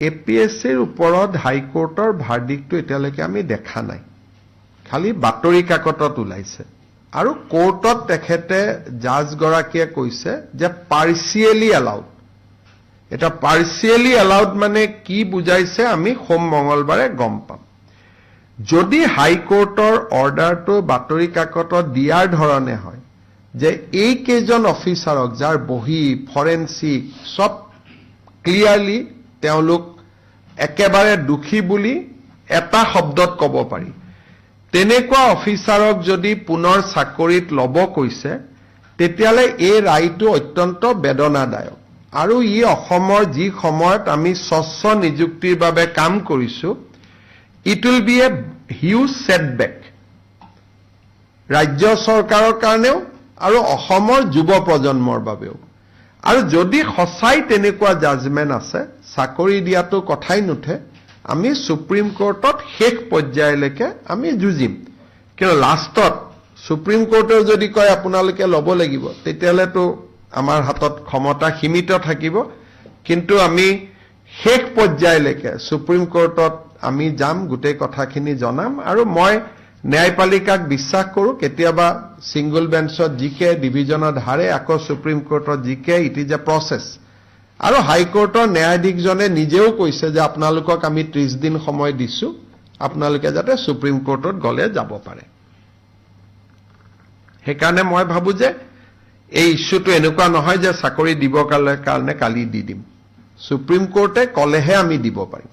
এপিএছচিৰ ওপৰত হাইকোৰ্টৰ ভাৰ্ডিক্টটো এতিয়ালৈকে আমি দেখা নাই, খালি বাতৰি কাকতত ওলাইছে। আৰু কোৰ্টত তেখেতে জাজগৰাকীয়ে কৈছে যে পাৰ্চিয়েলি এলাউড। এটা পাৰ্চিয়েলি এলাউড মানে কি বুজাইছে আমি সোম মঙলবাৰে গম পাম। যদি হাইকোৰ্টৰ অৰ্ডাৰটো বাতৰি কাকতত দিয়াৰ ধৰণে হয় যে এইকেইজন অফিচাৰক যাৰ বহি ফৰেনচিক সব ক্লিয়াৰলি তেওঁলোক একেবাৰে দোষী বুলি এটা শব্দত ক'ব পাৰি, তেনেকুৱা অফিচাৰক যদি পুনৰ চাকৰিত ল'ব কৈছে, তেতিয়ালে এই ৰায়টো অত্যন্ত বেদনাদায়ক। আৰু ই অসমৰ যি সময়ত আমি স্বচ্ছ নিযুক্তিৰ বাবে কাম কৰিছো, it will be a huge setback ৰাজ্য চৰকাৰৰ কাৰণেও আৰু অসমৰ যুৱ প্ৰজন্মৰ বাবেও। আৰু যদি সঁচাই তেনেকুৱা জাজমেণ্ট আছে, চাকৰি দিয়াটো কথাই নুঠে, আমি সুপ্ৰিম কোৰ্টত শেষ পৰ্যায়লৈকে আমি যুঁজিম। কিন্তু লাষ্টত সুপ্ৰিম কোৰ্টেও যদি কয় আপোনালোকে ল'ব লাগিব, তেতিয়াহ'লেতো আমাৰ হাতত ক্ষমতা সীমিত থাকিব। কিন্তু আমি শেষ পৰ্যায়লৈকে সুপ্ৰিম কোৰ্টত আমি যাম, গোটেই কথাখিনি জনাম। আৰু মই ন্যায়পালিকাক বিশ্বাস কৰোঁ, কেতিয়াবা ছিংগল বেঞ্চত জিকে, ডিভিজনত হাৰে, আকৌ সুপ্ৰিম কোৰ্টত জিকে, ইট ইজ এ প্ৰচেছ। আৰু হাইকোৰ্টৰ ন্যায়াধীশজনে নিজেও কৈছে যে আপোনালোকক আমি 30 দিন সময় দিছো, আপোনালোকে যাতে সুপ্ৰিম কোৰ্টত গ'লে যাব পাৰে। সেইকাৰণে মই ভাবো যে এই ইস্যুটো এনেকুৱা নহয় যে চাকৰি দিব কাৰণে কালি দি দিম। সুপ্ৰিম কোৰ্টে ক'লেহে আমি দিব পাৰিম।